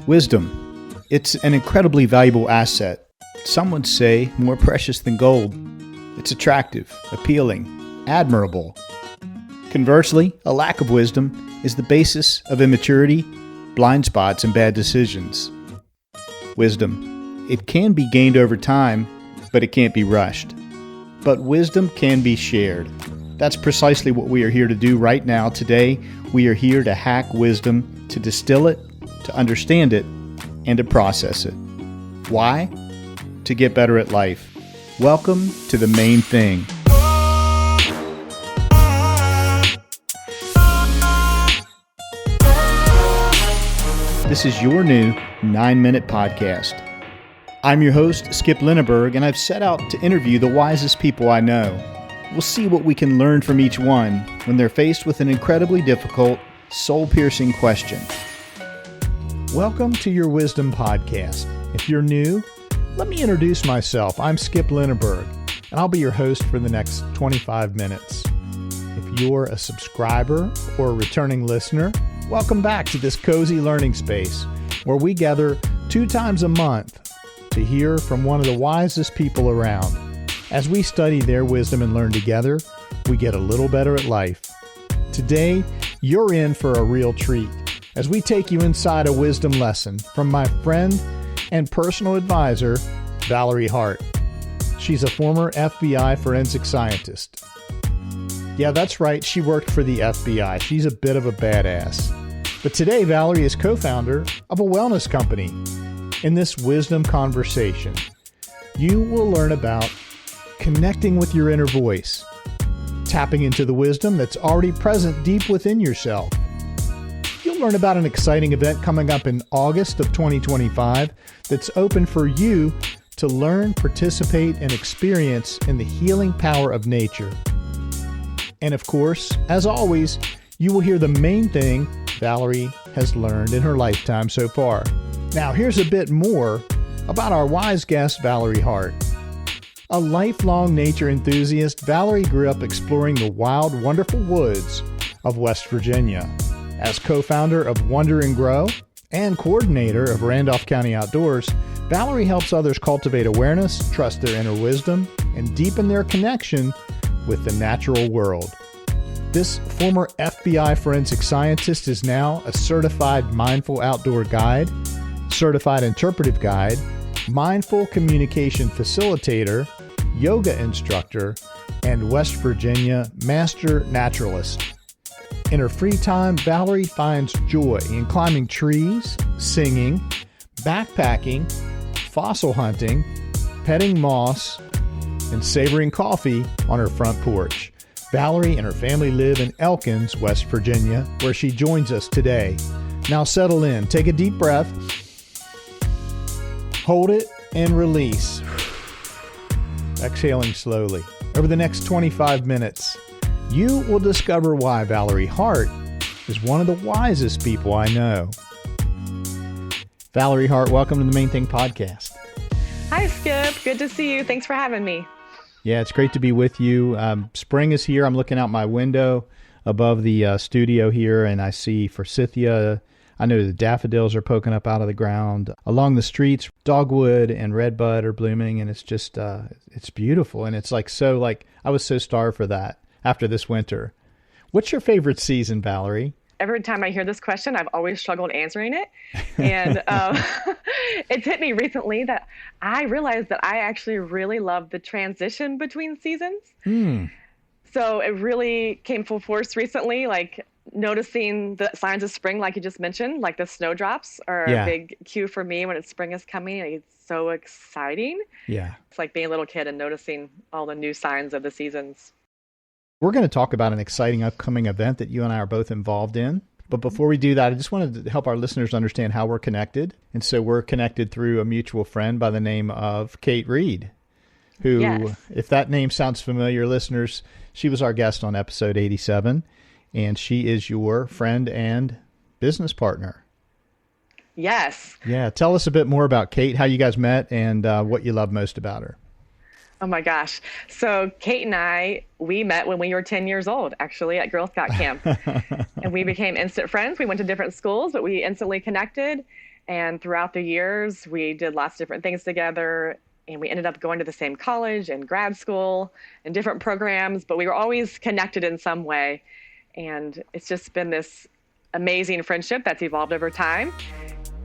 Wisdom. It's an incredibly valuable asset. Some would say more precious than gold. It's attractive, appealing, admirable. Conversely, a lack of wisdom is the basis of immaturity, blind spots, and bad decisions. Wisdom. It can be gained over time, but it can't be rushed. But wisdom can be shared. That's precisely what we are here to do right now. Today, we are here to hack wisdom, to distill it, to understand it, and to process it. Why? To get better at life. Welcome to the main thing. This is your new 9-minute podcast. I'm your host, Skip Linneberg, and I've set out to interview the wisest people I know. We'll see what we can learn from each one when they're faced with an incredibly difficult, soul-piercing question. Welcome to your Wisdom Podcast. If you're new, let me introduce myself. I'm Skip Linneberg, and I'll be your host for the next 25 minutes. If you're a subscriber or a returning listener, welcome back to this cozy learning space where we gather 2 times a month to hear from one of the wisest people around. As we study their wisdom and learn together, we get a little better at life. Today, you're in for a real treat as we take you inside a wisdom lesson from my friend and personal advisor, Valerie Hart. She's a former FBI forensic scientist. Yeah, that's right, she worked for the FBI. She's a bit of a badass. But today, Valerie is co-founder of a wellness company. In this wisdom conversation, you will learn about connecting with your inner voice, tapping into the wisdom that's already present deep within yourself. You'll learn about an exciting event coming up in August of 2025 that's open for you to learn, participate, and experience in the healing power of nature. And of course, as always, you will hear the main thing Valerie has learned in her lifetime so far. Now, here's a bit more about our wise guest, Valerie Hart. A lifelong nature enthusiast, Valerie grew up exploring the wild, wonderful woods of West Virginia. As co-founder of Wonder and Grow and coordinator of Randolph County Outdoors, Valerie helps others cultivate awareness, trust their inner wisdom, and deepen their connection with the natural world. This former FBI forensic scientist is now a certified mindful outdoor guide, certified interpretive guide, mindful communication facilitator, yoga instructor, and West Virginia master naturalist. In her free time, Valerie finds joy in climbing trees, singing, backpacking, fossil hunting, petting moss, and savoring coffee on her front porch. Valerie and her family live in Elkins, West Virginia, where she joins us today. Now settle in, take a deep breath, hold it, and release. Exhaling slowly. Over the next 25 minutes, you will discover why Valerie Hart is one of the wisest people I know. Valerie Hart, welcome to the Main Thing Podcast. Hi, Skip. Good to see you. Thanks for having me. Yeah, it's great to be with you. Spring is here. I'm looking out my window above the studio here, and I see forsythia. I know the daffodils are poking up out of the ground. Along the streets, dogwood and redbud are blooming, and it's just, it's beautiful. And it's I was so starved for that after this winter. What's your favorite season, Valerie? Every time I hear this question, I've always struggled answering it. And it's hit me recently that I realized that I actually really love the transition between seasons. So it really came full force recently, like noticing the signs of spring, like you just mentioned, like the snowdrops are a big cue for me when spring is coming. It's so exciting. Yeah. It's like being a little kid and noticing all the new signs of the seasons. We're going to talk about an exciting upcoming event that you and I are both involved in. But before we do that, I just wanted to help our listeners understand how we're connected. And so we're connected through a mutual friend by the name of Kate Reed, who, if that name sounds familiar, listeners, she was our guest on episode 87, and she is your friend and business partner. Yes. Yeah. Tell us a bit more about Kate, how you guys met, and what you love most about her. Oh my gosh. So Kate and we met when we were 10 years old, actually, at Girl Scout camp. And we became instant friends. We went to different schools, but we instantly connected. And throughout the years, we did lots of different things together. And we ended up going to the same college and grad school and different programs, but we were always connected in some way. And it's just been this amazing friendship that's evolved over time.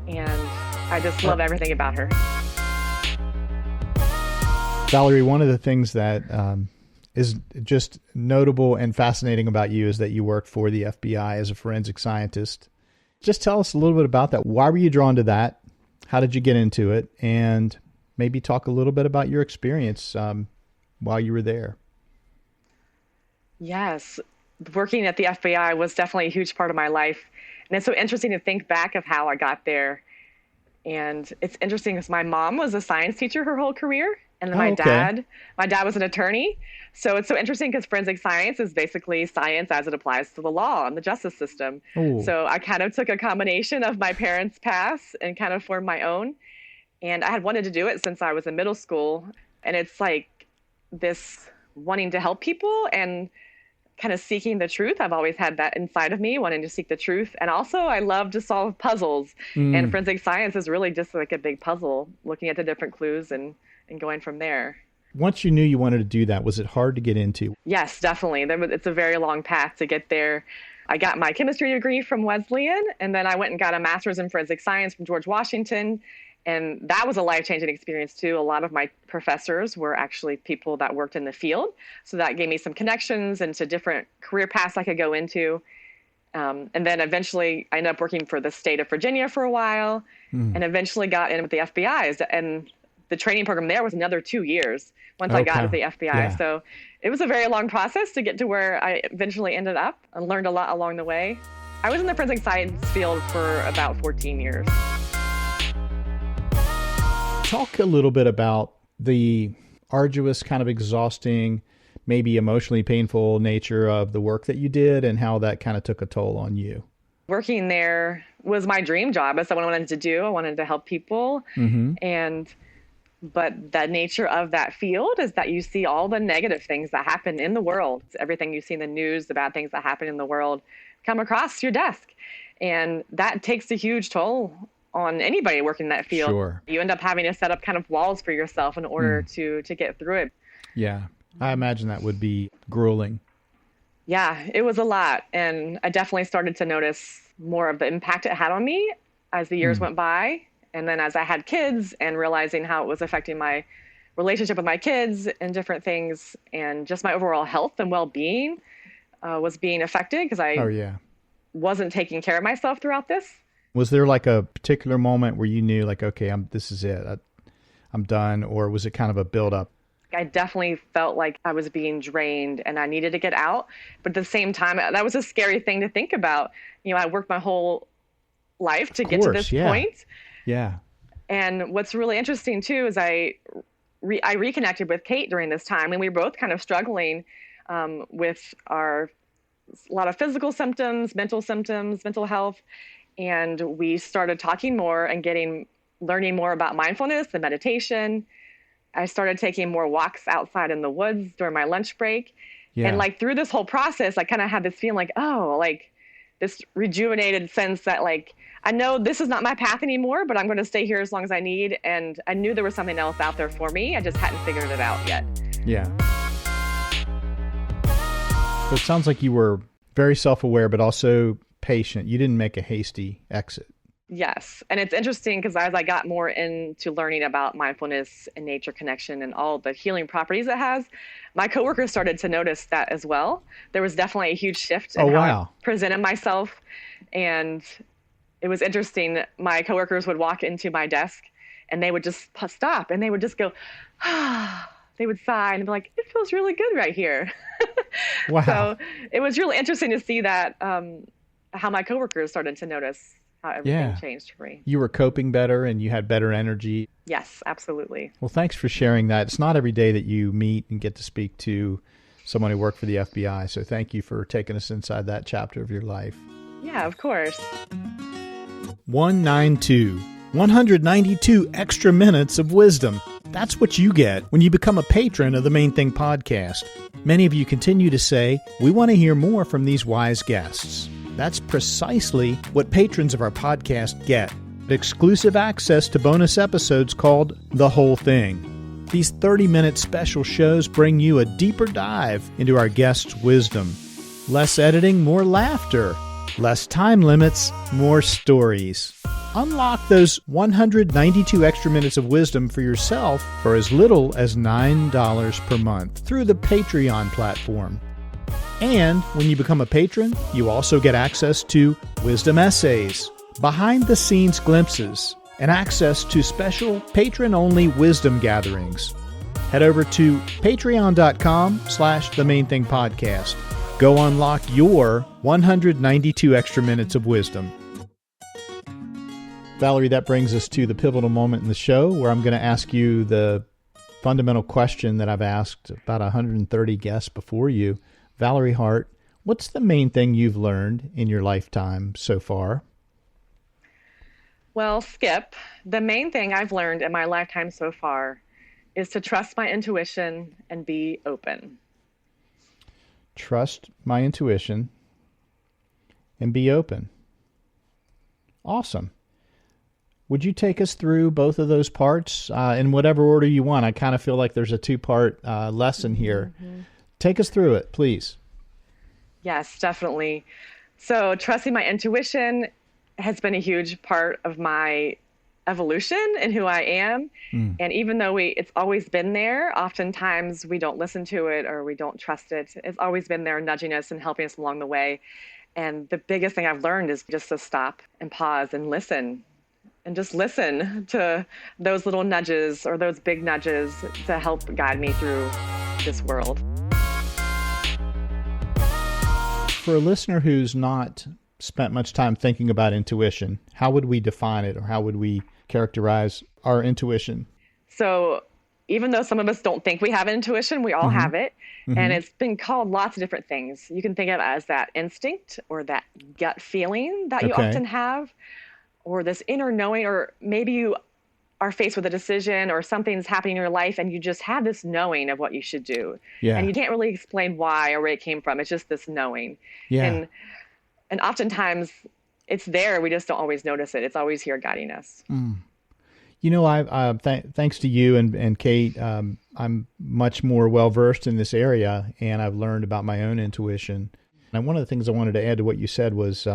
And I just love everything about her. Valerie, one of the things that is just notable and fascinating about you is that you work for the FBI as a forensic scientist. Just tell us a little bit about that. Why were you drawn to that? How did you get into it? And maybe talk a little bit about your experience while you were there. Yes, working at the FBI was definitely a huge part of my life. And it's so interesting to think back of how I got there. And it's interesting because my mom was a science teacher her whole career. And then my dad was an attorney. So it's so interesting because forensic science is basically science as it applies to the law and the justice system. Ooh. So I kind of took a combination of my parents' past and kind of formed my own. And I had wanted to do it since I was in middle school. And it's like this wanting to help people and kind of seeking the truth. I've always had that inside of me, wanting to seek the truth. And also I love to solve puzzles. And forensic science is really just like a big puzzle, looking at the different clues and going from there. Once you knew you wanted to do that, was it hard to get into? Yes, definitely. It's a very long path to get there. I got my chemistry degree from Wesleyan, and then I went and got a master's in forensic science from George Washington. And that was a life-changing experience, too. A lot of my professors were actually people that worked in the field. So that gave me some connections into different career paths I could go into. And then eventually I ended up working for the state of Virginia for a while and eventually got in with the FBI. And the training program there was another 2 years once I got to the FBI. Yeah. So it was a very long process to get to where I eventually ended up and learned a lot along the way. I was in the forensic science field for about 14 years. Talk a little bit about the arduous, kind of exhausting, maybe emotionally painful nature of the work that you did and how that kind of took a toll on you. Working there was my dream job. It's what I wanted to do. I wanted to help people. But the nature of that field is that you see all the negative things that happen in the world. Everything you see in the news, the bad things that happen in the world come across your desk. And that takes a huge toll on anybody working in that field. Sure. You end up having to set up kind of walls for yourself in order to get through it. Yeah, I imagine that would be grueling. Yeah, it was a lot. And I definitely started to notice more of the impact it had on me as the years went by. And then as I had kids and realizing how it was affecting my relationship with my kids and different things and just my overall health and well-being was being affected because I wasn't taking care of myself throughout this. Was there like a particular moment where you knew like, okay, this is it, I'm done, or was it kind of a build-up? I definitely felt like I was being drained and I needed to get out. But at the same time, that was a scary thing to think about. You know, I worked my whole life to get to this point. Yeah. And what's really interesting too is I reconnected with Kate during this time, and we were both kind of struggling with a lot of physical symptoms, mental health. And we started talking more and learning more about mindfulness and meditation. I started taking more walks outside in the woods during my lunch break. Yeah. And like through this whole process, I kind of had this feeling like, like this rejuvenated sense that like, I know this is not my path anymore, but I'm going to stay here as long as I need. And I knew there was something else out there for me. I just hadn't figured it out yet. Yeah. So it sounds like you were very self-aware, but also patient. You didn't make a hasty exit. Yes. And it's interesting because as I got more into learning about mindfulness and nature connection and all the healing properties it has, my coworkers started to notice that as well. There was definitely a huge shift in how I presented myself. And it was interesting. My coworkers would walk into my desk and they would just stop and they would just go, they would sigh and be like, it feels really good right here. Wow. So it was really interesting to see that, how my coworkers started to notice how everything changed for me. You were coping better and you had better energy. Yes, absolutely. Well, thanks for sharing that. It's not every day that you meet and get to speak to someone who worked for the FBI. So thank you for taking us inside that chapter of your life. Yeah, of course. 192 extra minutes of wisdom. That's what you get when you become a patron of the Main Thing podcast. Many of you continue to say, we want to hear more from these wise guests. That's precisely what patrons of our podcast get. exclusive access to bonus episodes called The Whole Thing. These 30-minute special shows bring you a deeper dive into our guests' wisdom. Less editing, more laughter. Less time limits, more stories. Unlock those 192 extra minutes of wisdom for yourself for as little as $9 per month through the Patreon platform. And when you become a patron, you also get access to wisdom essays, behind-the-scenes glimpses, and access to special patron-only wisdom gatherings. Head over to patreon.com/themainthingpodcast. Go unlock your 192 extra minutes of wisdom. Valerie, that brings us to the pivotal moment in the show where I'm going to ask you the fundamental question that I've asked about 130 guests before you. Valerie Hart, what's the main thing you've learned in your lifetime so far? Well, Skip, the main thing I've learned in my lifetime so far is to trust my intuition and be open. Trust my intuition and be open. Awesome. Would you take us through both of those parts in whatever order you want? I kind of feel like there's a two-part lesson here. Mm-hmm. Take us through it, please. Yes, definitely. So trusting my intuition has been a huge part of my evolution and who I am. And even though it's always been there, oftentimes we don't listen to it or we don't trust it. It's always been there nudging us and helping us along the way. And the biggest thing I've learned is just to stop and pause and listen. And just listen to those little nudges or those big nudges to help guide me through this world. For a listener who's not spent much time thinking about intuition, how would we define it or how would we characterize our intuition? So even though some of us don't think we have intuition, we all have it. And it's been called lots of different things. You can think of it as that instinct or that gut feeling that you often have, or this inner knowing, or maybe you are faced with a decision or something's happening in your life and you just have this knowing of what you should do. And you can't really explain why or where it came from. It's just this knowing. And oftentimes it's there. We just don't always notice it. It's always here guiding us. You know, thanks to you and Kate, I'm much more well-versed in this area, and I've learned about my own intuition. And one of the things I wanted to add to what you said was,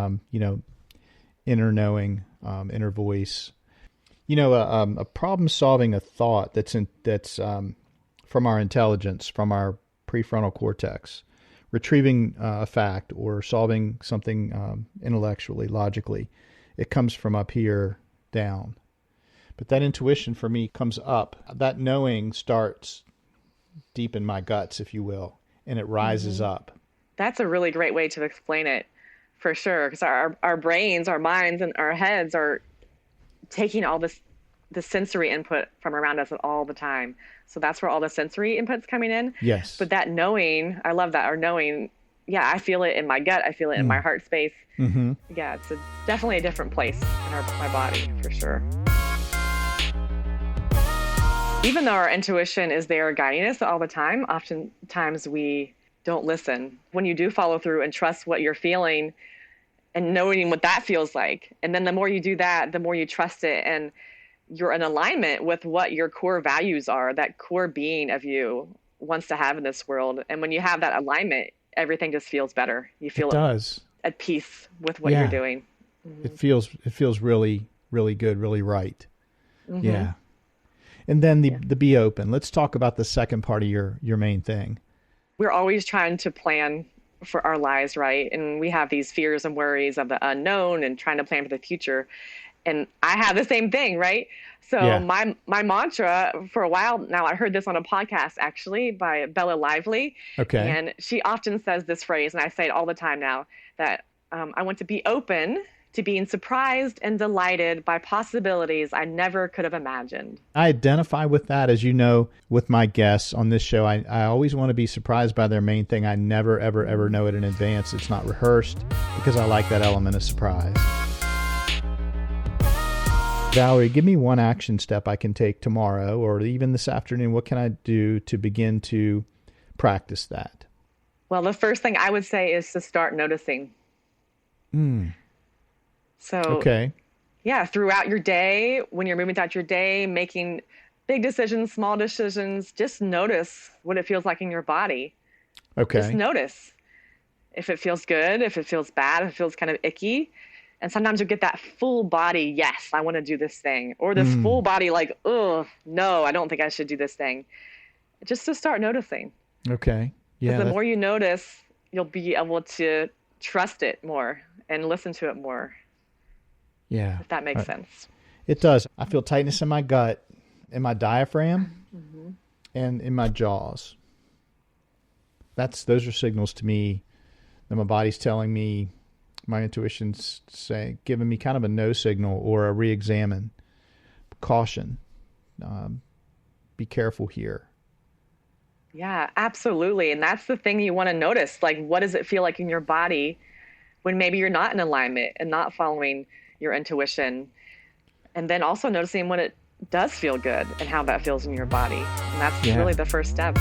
inner knowing, inner voice. You know, a problem-solving a thought that's from our intelligence, from our prefrontal cortex, retrieving a fact or solving something intellectually, logically. It comes from up here down. But that intuition for me comes up. That knowing starts deep in my guts, if you will, and it rises up. That's a really great way to explain it, for sure, because our brains, our minds, and our heads are taking all the sensory input from around us all the time. So that's where all the sensory input's coming in. Yes. But that knowing, I love that, our knowing, I feel it in my gut. I feel it in my heart space. Yeah, it's definitely a different place in my body, for sure. Even though our intuition is there guiding us all the time, oftentimes we don't listen. When you do follow through and trust what you're feeling and knowing what that feels like, and then the more you do that, the more you trust it, and you're in alignment with what your core values are, that core being of you wants to have in this world. And when you have that alignment, everything just feels better. You feel at peace with what you're doing. It feels really, really good, really right. Yeah. And then the be open. Let's talk about the second part of your main thing. We're always trying to plan for our lives, right? And we have these fears and worries of the unknown and trying to plan for the future. And I have the same thing, right? So my mantra for a while now, I heard this on a podcast actually by Bella Lively. Okay. And she often says this phrase, and I say it all the time now, that I want to be open to being surprised and delighted by possibilities I never could have imagined. I identify with that, as you know, with my guests on this show. I always want to be surprised by their main thing. I never, ever, ever know it in advance. It's not rehearsed because I like that element of surprise. Valerie, give me one action step I can take tomorrow or even this afternoon. What can I do to begin to practice that? Well, the first thing I would say is to start noticing. So yeah, throughout your day, when you're moving throughout your day, making big decisions, small decisions, just notice what it feels like in your body. Just Okay. notice if it feels good, if it feels bad, if it feels kind of icky. And sometimes you get that full body, yes, I want to do this thing. Or this full Mm. body, like, oh, no, I don't think I should do this thing. Just to start noticing. Okay. Because Yeah, the that, more you notice, you'll be able to trust it more and listen to it more, yeah. if that makes sense. It does. I feel tightness in my gut, in my diaphragm, Mm-hmm. and in my jaws. Those are signals to me that my body's telling me, my intuition's saying, giving me kind of a no signal or a re-examine, caution, be careful here. Yeah, absolutely. And that's the thing you want to notice. Like, what does it feel like in your body when maybe you're not in alignment and not following your intuition? And then also noticing when it does feel good and how that feels in your body. And that's Yeah. really the first step.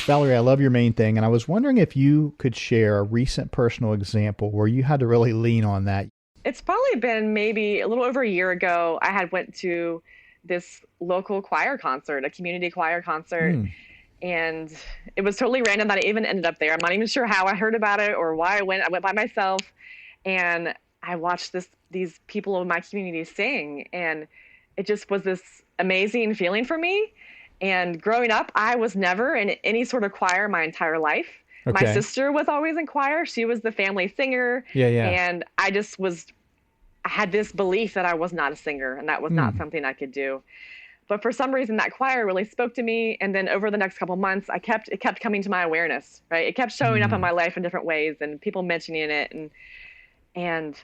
Valerie, I love your main thing, and I was wondering if you could share a recent personal example where you had to really lean on that. It's probably been maybe a little over a year ago. I had went to this local choir concert, a community choir concert, Hmm. and it was totally random that I even ended up there. I'm not even sure how I heard about it or why I went. I went by myself, and I watched these people in my community sing, and it just was this amazing feeling for me. And growing up, I was never in any sort of choir my entire life. My Okay. sister was always in choir. She was the family singer. Yeah, yeah. And I had this belief that I was not a singer and that was not Hmm. something I could do. But for some reason, that choir really spoke to me. And then over the next couple months, it kept coming to my awareness, right? It kept showing up in Hmm. my life in different ways and people mentioning it. And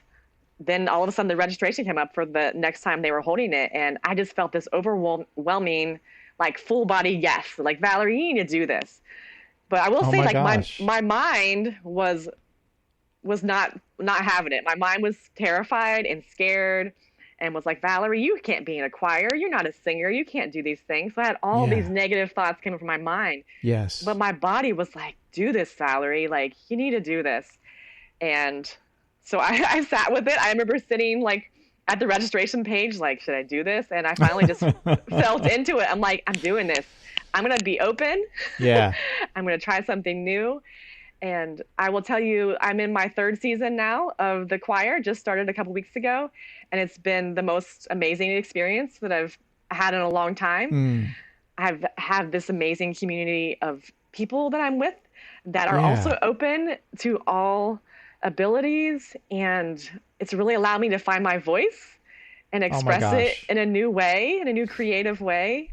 then all of a sudden the registration came up for the next time they were holding it. And I just felt this overwhelming, like full body yes, like Valerie, you need to do this. But I will Oh say, my like gosh. my mind was not having it. My mind was terrified and scared and was like, Valerie, you can't be in a choir. You're not a singer. You can't do these things. So I had all these Yeah. negative thoughts coming from my mind. But Yes. my body was like, do this, Valerie. Like, you need to do this. And so I sat with it. I remember sitting like at the registration page, like, should I do this? And I finally just felt into it. I'm like, I'm doing this. I'm going to be open. Yeah. I'm going to try something new. And I will tell you, I'm in my third season now of the choir, just started a couple weeks ago. And it's been the most amazing experience that I've had in a long time. Hmm. I've had this amazing community of people that I'm with that are Yeah. also open to all abilities. And it's really allowed me to find my voice and Oh my express it gosh. in a new way, in a new creative way.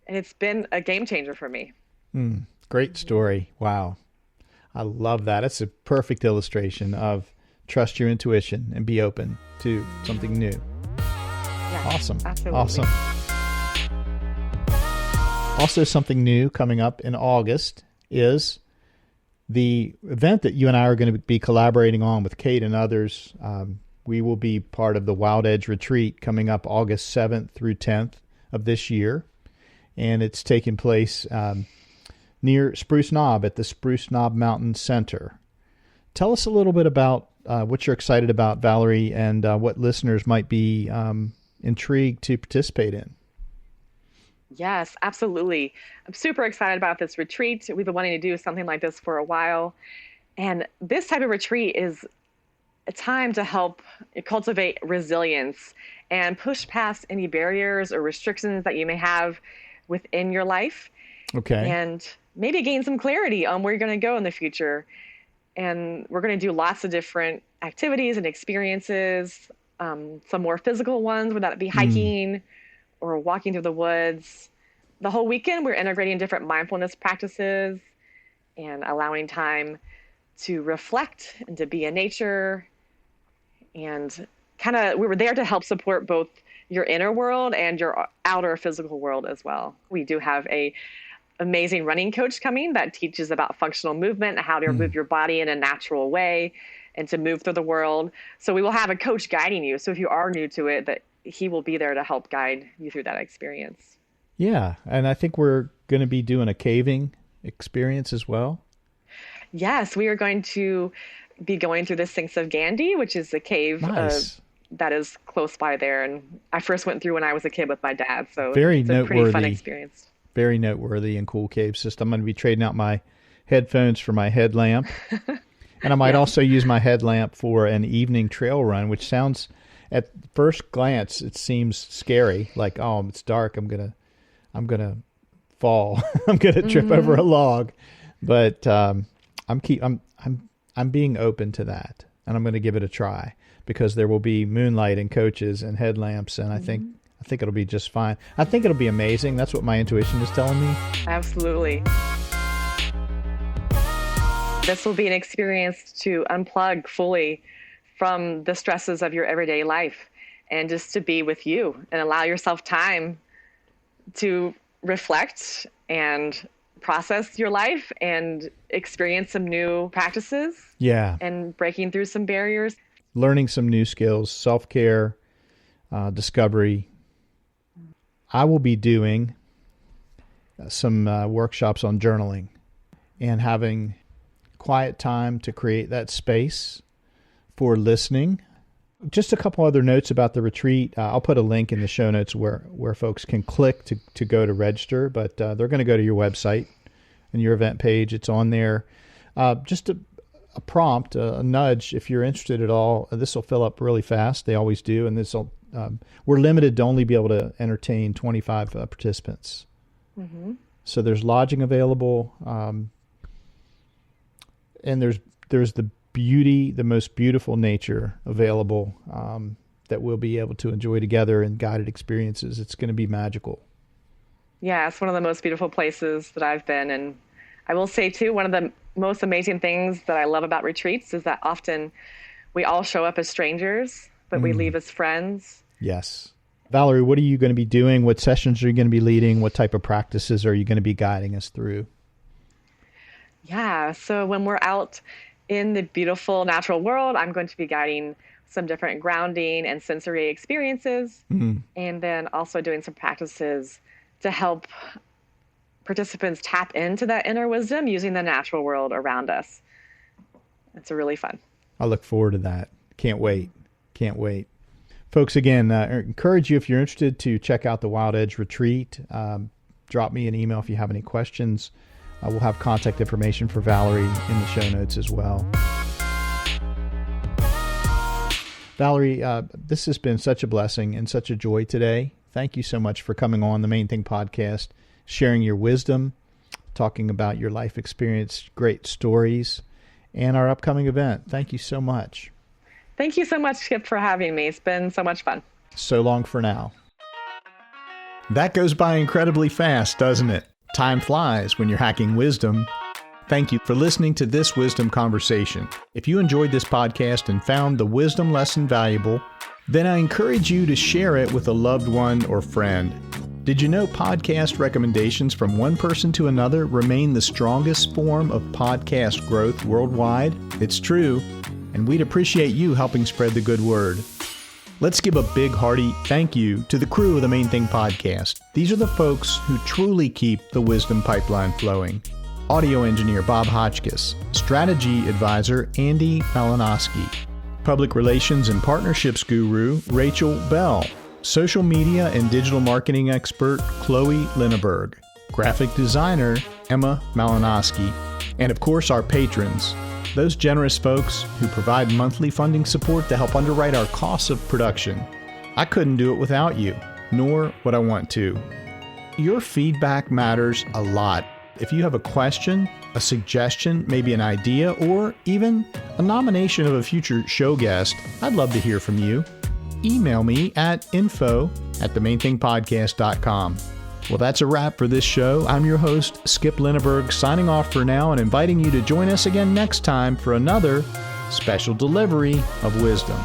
And it's been a game changer for me. Hmm. Great story. Wow. I love that. It's a perfect illustration of trust your intuition and be open to something new. Yeah, Awesome. absolutely. Awesome. Also, something new coming up in August is the event that you and I are going to be collaborating on with Kate and others. We will be part of the Wild Edge Retreat coming up August 7th through 10th of this year. And it's taking place near Spruce Knob at the Spruce Knob Mountain Center. Tell us a little bit about what you're excited about, Valerie, and what listeners might be intrigued to participate in. Yes, absolutely. I'm super excited about this retreat. We've been wanting to do something like this for a while. And this type of retreat is a time to help cultivate resilience and push past any barriers or restrictions that you may have within your life Okay. and maybe gain some clarity on where you're going to go in the future. And we're going to do lots of different activities and experiences, some more physical ones, whether that be Mm. hiking or walking through the woods. The whole weekend, we're integrating different mindfulness practices and allowing time to reflect and to be in nature. And we were there to help support both your inner world and your outer physical world as well. We do have a amazing running coach coming that teaches about functional movement, how to move your body in a natural way and to move through the world. So we will have a coach guiding you. So if you are new to it, that he will be there to help guide you through that experience. Yeah. And I think we're going to be doing a caving experience as well. Yes, we are going to be going through the Sinks of Gandhi, which is a cave Nice. that is close by there. And I first went through when I was a kid with my dad. So Very it's a pretty fun noteworthy. experience. Very noteworthy and cool cave system. I'm going to be trading out my headphones for my headlamp. And I might also use my headlamp for an evening trail run, which sounds, at first glance, it seems scary. Like, oh, it's dark. I'm gonna fall. I'm gonna trip over a log. But I'm being open to that, and I'm going to give it a try because there will be moonlight and coaches and headlamps, and I think it'll be just fine. I think it'll be amazing. That's what my intuition is telling me. Absolutely. This will be an experience to unplug fully from the stresses of your everyday life and just to be with you and allow yourself time to reflect and process your life and experience some new practices. Yeah. And breaking through some barriers. Learning some new skills, self-care, discovery. I will be doing some workshops on journaling and having quiet time to create that space for listening. Just a couple other notes about the retreat. I'll put a link in the show notes where folks can click to go to register, but they're going to go to your website and your event page. It's on there. Just a prompt, a nudge, if you're interested at all. This will fill up really fast. They always do. And we're limited to only be able to entertain 25 participants. Mm-hmm. So there's lodging available. And there's the beauty, the most beautiful nature available that we'll be able to enjoy together in guided experiences. It's going to be magical. Yeah, it's one of the most beautiful places that I've been. And I will say, too, one of the most amazing things that I love about retreats is that often we all show up as strangers, but we leave as friends. Yes. Valerie, what are you going to be doing? What sessions are you going to be leading? What type of practices are you going to be guiding us through? Yeah, so when we're out in the beautiful natural world, I'm going to be guiding some different grounding and sensory experiences, and then also doing some practices to help participants tap into that inner wisdom using the natural world around us. It's really fun. I look forward to that. Can't wait. Can't wait. Folks, again, encourage you, if you're interested, to check out the Wild Edge Retreat. Drop me an email if you have any questions. We'll have contact information for Valerie in the show notes as well. Valerie, this has been such a blessing and such a joy today. Thank you so much for coming on the Main Thing podcast, sharing your wisdom, talking about your life experience, great stories, and our upcoming event. Thank you so much. Thank you so much, Skip, for having me. It's been so much fun. So long for now. That goes by incredibly fast, doesn't it? Time flies when you're hacking wisdom. Thank you for listening to this wisdom conversation. If you enjoyed this podcast and found the wisdom lesson valuable, then I encourage you to share it with a loved one or friend. Did you know podcast recommendations from one person to another remain the strongest form of podcast growth worldwide? It's true, and we'd appreciate you helping spread the good word. Let's give a big hearty thank you to the crew of the Main Thing podcast. These are the folks who truly keep the wisdom pipeline flowing. Audio engineer Bob Hotchkiss, strategy advisor Andy Malinowski, public relations and partnerships guru Rachel Bell, social media and digital marketing expert Chloe Linneberg, graphic designer Emma Malinowski, and of course our patrons, those generous folks who provide monthly funding support to help underwrite our costs of production. I couldn't do it without you, nor would I want to. Your feedback matters a lot. If you have a question, a suggestion, maybe an idea, or even a nomination of a future show guest, I'd love to hear from you. Email me at info@themainthingpodcast.com. Well, that's a wrap for this show. I'm your host, Skip Linneberg, signing off for now and inviting you to join us again next time for another special delivery of wisdom.